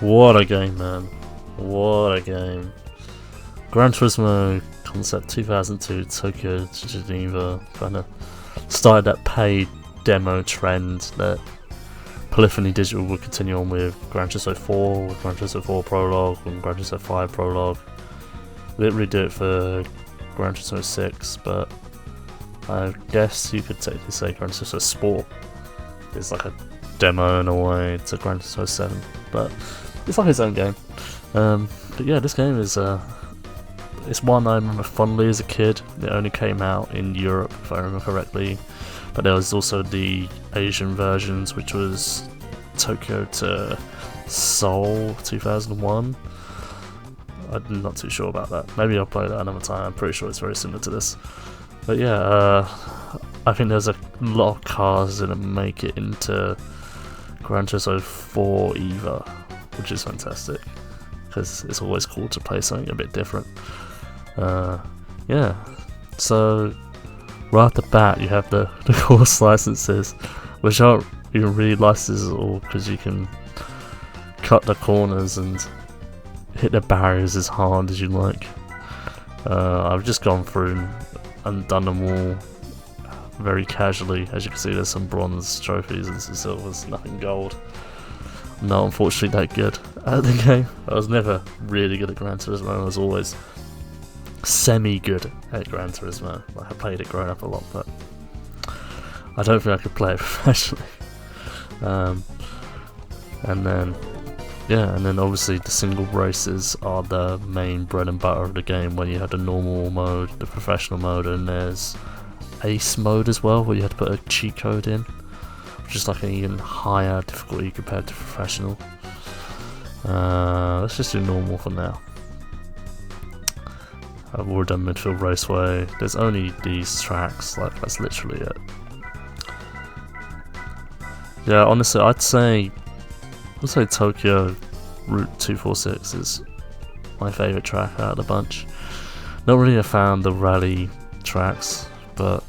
What a game, man. What a game. Gran Turismo concept 2002 Tokyo-Geneva kind of started that paid demo trend that Polyphony Digital would continue on with Gran Turismo 4, with Gran Turismo 4 Prologue, and Gran Turismo 5 Prologue. They didn't really do it for Gran Turismo 6, but I guess you could technically say Gran Turismo Sport is like a demo in a way to Gran Turismo 7, but it's like its own game. But yeah, this game is it's one I remember fondly as a kid. It only came out in Europe, if I remember correctly, but there was also the Asian versions, which was Tokyo to Seoul 2001. I'm not too sure about that. Maybe I'll play that another time. I'm pretty sure it's very similar to this. But yeah, I think there's a lot of cars that make it into Gran Turismo 4 EVA, which is fantastic, because it's always cool to play something a bit different. Yeah, so right off the bat you have the course licenses, which aren't even really licenses at all, because you can cut the corners and hit the barriers as hard as you like. I've just gone through and done them all very casually. As you can see, there's some bronze trophies and some silvers, nothing gold. I'm not unfortunately that good at the game. I was never really good at Gran Turismo. I was always semi-good at Gran Turismo. Like, I played it growing up a lot, but I don't think I could play it professionally. And then obviously the single races are the main bread and butter of the game, when you have the normal mode, the professional mode, and there's ace mode as well, where you have to put a cheat code in, which is like an even higher difficulty compared to professional. Let's just do normal for now. I've already done midfield raceway. There's only these tracks, like that's literally it. Yeah, honestly, I'd say Tokyo Route 246 is my favourite track out of the bunch. Not really a fan of the rally tracks, but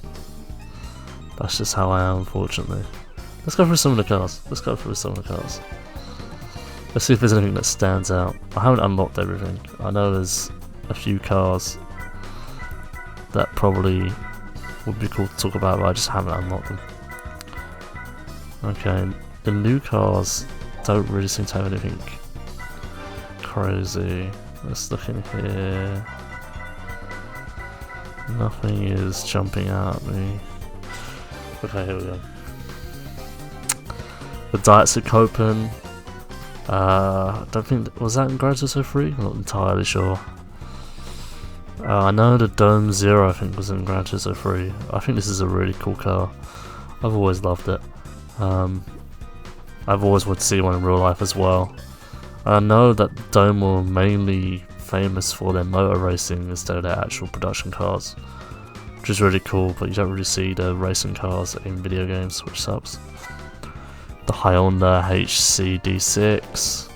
that's just how I am, unfortunately. Let's go through some of the cars. Let's see if there's anything that stands out. I haven't unlocked everything. I know there's a few cars that probably would be cool to talk about, but I just haven't unlocked them. Okay, the new cars don't really seem to have anything crazy. Let's look in here. Nothing is jumping out at me. Okay, here we go. The Daihatsu Copen. I don't think, was that in Gran Turismo 3? I'm not entirely sure. I know the Dome Zero, I think, was in Gran Turismo 3. I think this is a really cool car. I've always loved it. I've always wanted to see one in real life as well. I know that Dome were mainly famous for their motor racing instead of their actual production cars, which is really cool, but you don't really see the racing cars in video games, which sucks. The Hyundai HC D6.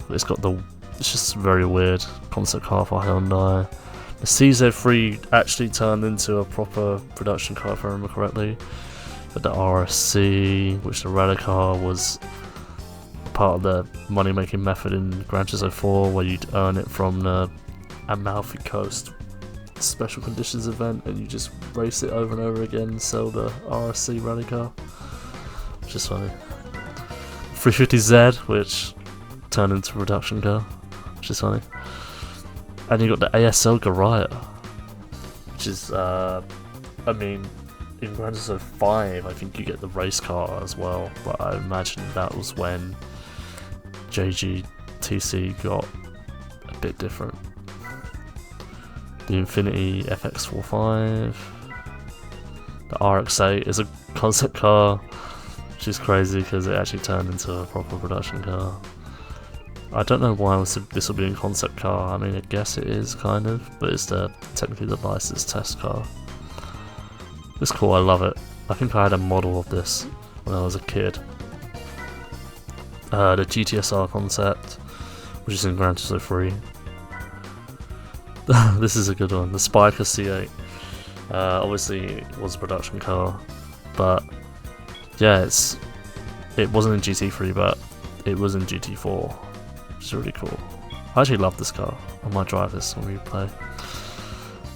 It's just a very weird concept car for Hyundai. The CZ3 actually turned into a proper production car, if I remember correctly. But the RSC, which the rally car, was part of the money-making method in Gran Turismo 4, where you'd earn it from the Amalfi Coast special conditions event, and you just race it over and over again and sell the RSC rally car, which is funny. 350Z, which turned into a production car, which is funny. And you got the ASL Garaya, which is, in Gran Turismo 5, I think you get the race car as well, but I imagine that was when JGTC got a bit different. The Infiniti FX45. The RX-8 is a concept car, which is crazy because it actually turned into a proper production car. I don't know why this will be a concept car. I mean, I guess it is kind of, but it's technically the licensed test car. It's cool, I love it. I think I had a model of this when I was a kid. The GTSR concept, which is in Gran Turismo 3. This is a good one. The Spiker C8. Obviously, it was a production car, but yeah, it wasn't in GT3, but it was in GT4, which is really cool. I actually love this car. I might drive this when we play.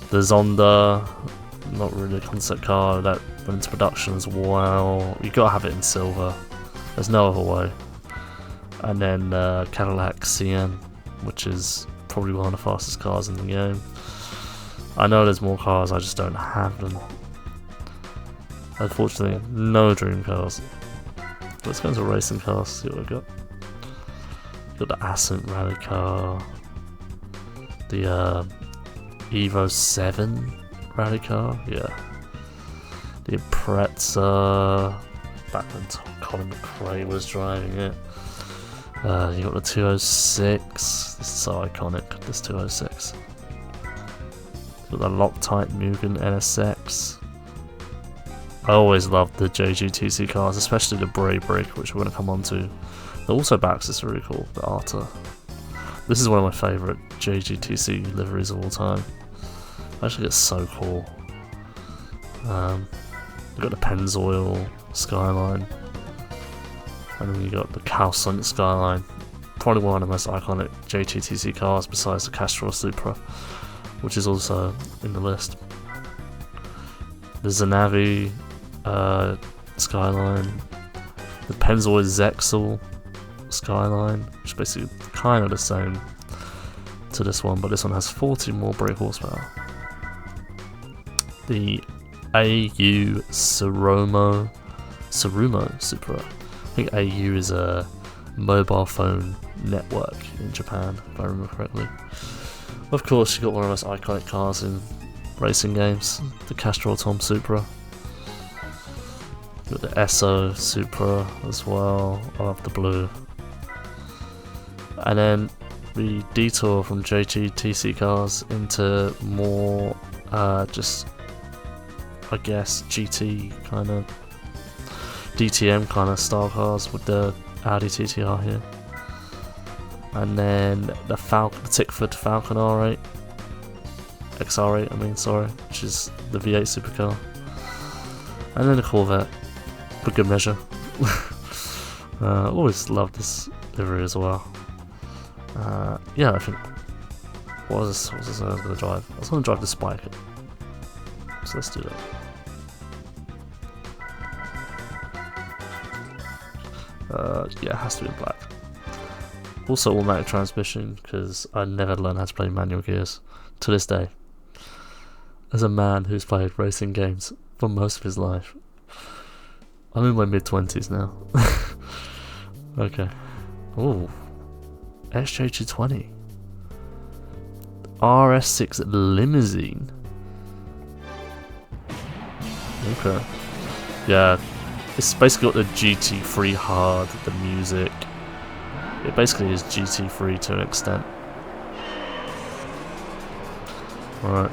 The Zonda, not really a concept car that went into production as well. You gotta have it in silver. There's no other way. And then Cadillac CN, which is probably one of the fastest cars in the game. I know there's more cars, I just don't have them. Unfortunately, no dream cars. Let's go into racing cars, see what we've got. We've got the Ascent rally car, the Evo 7 rally car, yeah. The Impreza, back when Colin McRae was driving it. You got the 206, this is so iconic, this 206. You got the Loctite Mugen NSX. I always loved the JGTC cars, especially the Brave Brick, which we're going to come on to. The also backs is really cool, the Arta. This is one of my favourite JGTC liveries of all time. Actually, it's so cool. You've got the Pennzoil Skyline, and then you got the Calsonic Skyline. Probably one of the most iconic JGTC cars besides the Castrol Supra, which is also in the list. The Zanavi Skyline, the Pennzoil Zexel Skyline, which is basically kind of the same to this one, but this one has 40 more brake horsepower. The AU Tsurumo Supra. I think AU is a mobile phone network in Japan, if I remember correctly. Of course, you got one of the most iconic cars in racing games, the Castrol Tom Supra. You got the Esso Supra as well. I love the blue. And then we detour from JGTC cars into more just, I guess, GT kind of DTM kind of style cars with the Audi TTR here. And then the Tickford Falcon R8. XR8, I mean, sorry, which is the V8 supercar. And then the Corvette, for good measure. Always loved this livery as well. Yeah, I think. What was this I was going to drive? I was going to drive the Spiker. So let's do that. Yeah, it has to be in black. Also automatic transmission, because I never learned how to play manual gears to this day. As a man who's played racing games for most of his life. I'm in my mid-20s now. Okay. Ooh. SJ220. RS6 Limousine. Okay. Yeah. It's basically got the GT3 hard, the music. It basically is GT3 to an extent. Alright.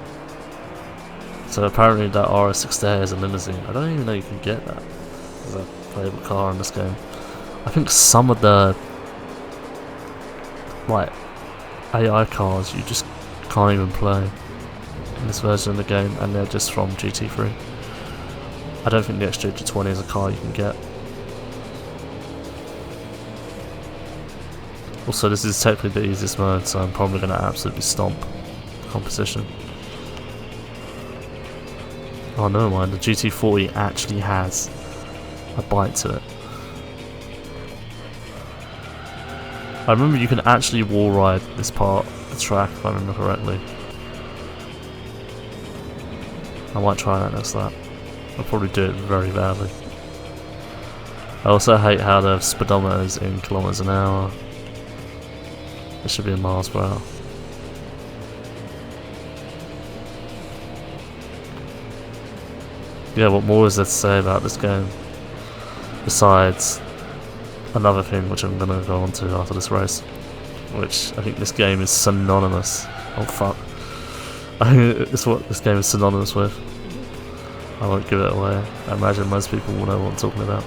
So apparently that RS6 there is a limousine. I don't even know you can get that as a playable car in this game. I think some of the like AI cars you just can't even play in this version of the game, and they're just from GT3. I don't think the XJ220 is a car you can get. Also, this is technically the easiest mode, so I'm probably going to absolutely stomp the competition. Oh no, mind, the GT40 actually has a bite to it. I remember you can actually wall ride this part of the track, if I remember correctly. I might try that next lap. I'll probably do it very badly. I also hate how the speedometer is in kilometers an hour. It should be in miles per hour. Yeah, what more is there to say about this game? Besides another thing which I'm going to go on to after this race. Which I think this game is synonymous. Oh fuck. I think it's what this game is synonymous with. I won't give it away. I imagine most people will know what I'm talking about.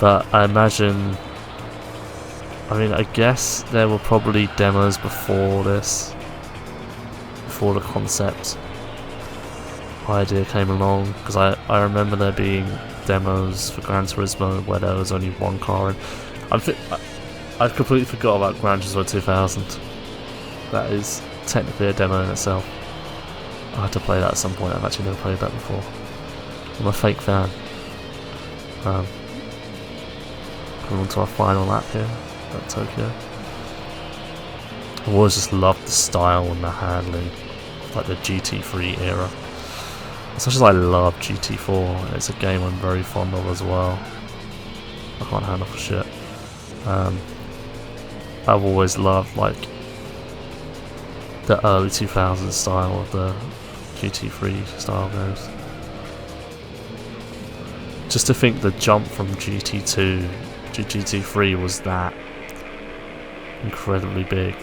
But I imagine... I mean, I guess there were probably demos before this. Before the concept idea came along. Because I remember there being demos for Gran Turismo where there was only one car in. I completely forgot about Gran Turismo 2000. That is technically a demo in itself. I had to play that at some point. I've actually never played that before. I'm a fake fan. Coming on to our final lap here at Tokyo. I've always just loved the style and the handling, like the GT3 era. As much as I love GT4, it's a game I'm very fond of as well. I can't handle for shit. I've always loved like the early 2000s style of the GT3 style games. Just to think the jump from GT2 to GT3 was that incredibly big.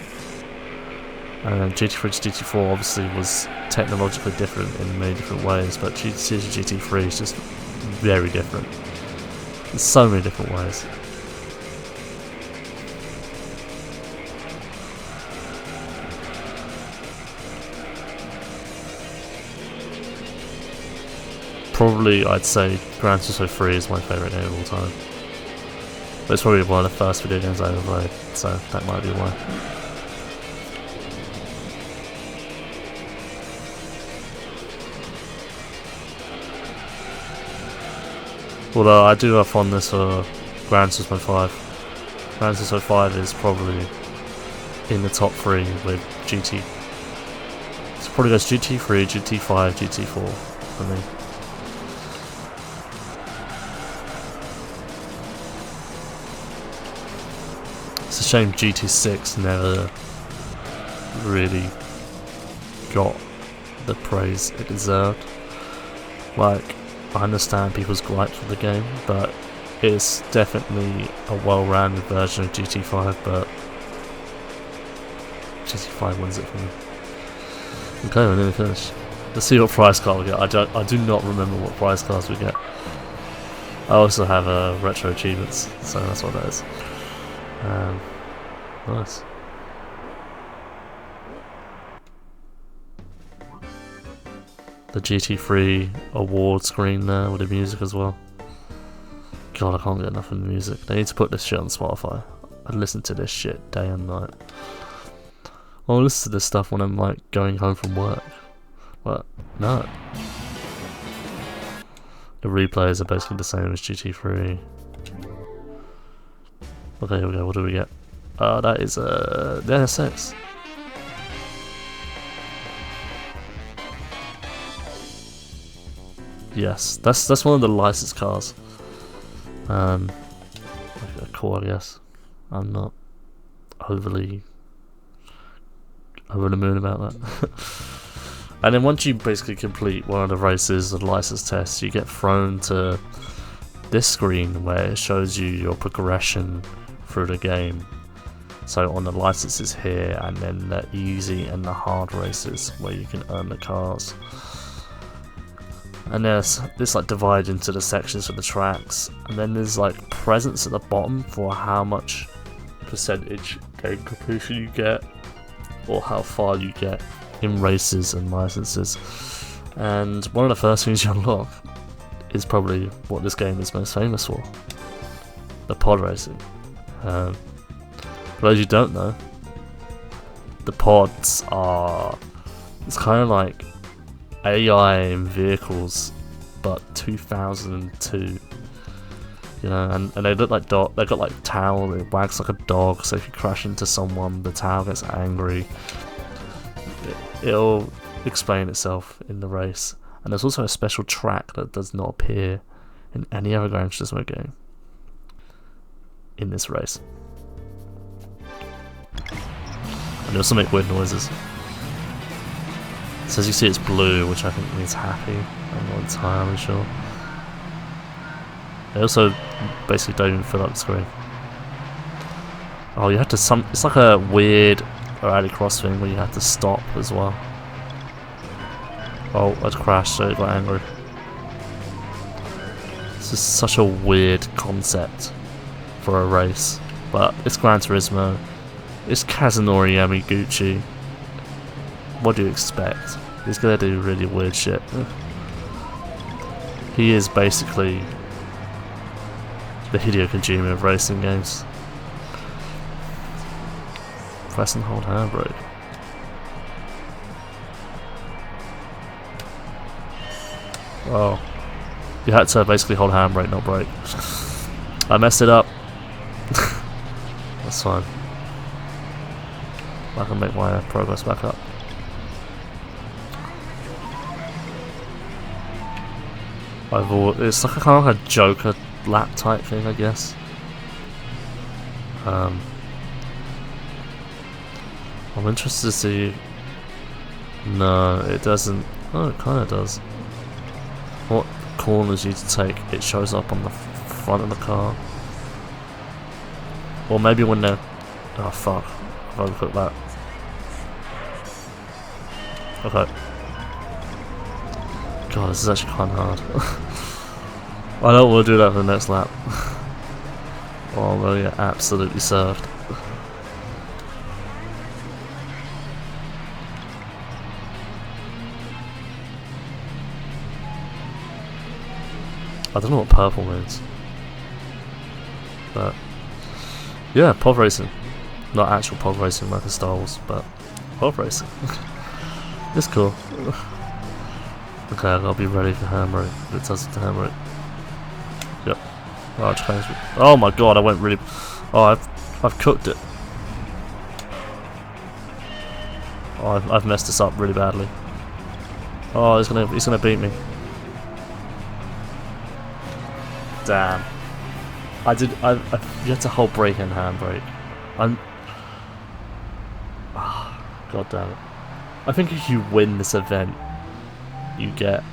And GT3 to GT4 obviously was technologically different in many different ways, but GT2 to GT3 is just very different in so many different ways. Probably I'd say Gran Turismo 3 is my favourite game of all time. But it's probably one of the first video games I ever played, so that might be why. Although I do have fondness for Gran Turismo 5. Gran Turismo 5 is probably in the top 3 with GT. So probably goes GT3, GT5, GT4 for me. It's a shame GT6 never really got the praise it deserved. Like, I understand people's gripes with the game, but it's definitely a well-rounded version of GT5, but GT5 wins it for me. Okay, we're nearly finished. Let's see what prize card we get. I do not remember what prize cards we get. I also have retro achievements, so that's what that is. Nice. The GT3 award screen there with the music as well. God, I can't get enough of the music. They need to put this shit on Spotify. I listen to this shit day and night. I'll listen to this stuff when I'm like going home from work. What? No. The replays are basically the same as GT3. Okay, here we go. What do we get? That is the NSX. Yes, that's one of the licensed cars. Cool, I guess. I'm not overly over the moon about that. And then once you basically complete one of the races or license tests, you get thrown to this screen where it shows you your progression through the game. So on the licenses here, and then the easy and the hard races where you can earn the cars. And there's this like divided into the sections for the tracks, and then there's like presents at the bottom for how much percentage game completion you get, or how far you get in races and licenses. And one of the first things you unlock is probably what this game is most famous for: the pod racing. For those you don't know, the pods are, it's kind of like AI in vehicles, but 2002. You know, and they look like they've got like tail, it wags like a dog, so if you crash into someone, the tail gets angry. It'll explain itself in the race. And there's also a special track that does not appear in any other Gran Turismo game in this race. And they also make weird noises. So as you see, it's blue, which I think means happy. I'm not entirely sure. They also basically don't even fill up the screen. Oh, you have to it's like a weird rallycross thing where you have to stop as well. Oh, I'd crashed, so it got angry. This is such a weird concept for a race, but it's Gran Turismo. It's Kazunori Yamaguchi. What do you expect? He's gonna do really weird shit. He is basically The Hideo-Kojima of racing games. Press and hold handbrake. Oh. You had to basically hold handbrake, not brake. I messed it up. That's fine. I can make my progress back up. It's like a kind of like a Joker lap type thing, I guess. I'm interested to see. No, it doesn't. Oh, it kind of does. What corners you need to take? It shows up on the front of the car. Or maybe when they're. Oh fuck! I've overcooked that. Okay. God, this is actually kind of hard. I don't want to do that for the next lap. Or I'm going to get absolutely served. I don't know what purple means. But yeah, pod racing. Not actual pod racing like a Star Wars, but pod racing. It's cool. Okay, I'll be ready for hammering. It does it to hammer it. Yep. Oh, changed it. Oh my god, I went really. Oh, I've cooked it. Oh, I've messed this up really badly. Oh, he's gonna beat me. Damn. You had to hold brake and handbrake. God damn it. I think if you win this event, you get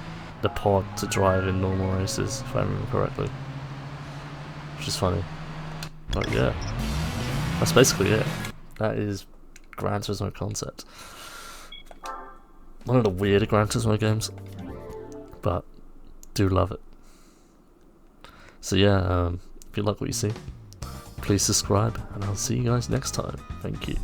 the pod to drive in normal races, if I remember correctly. Which is funny. But yeah. That's basically it. That is Gran Turismo Concept. One of the weirder Gran Turismo games. But do love it. So yeah, if you like what you see, please subscribe, and I'll see you guys next time. Thank you.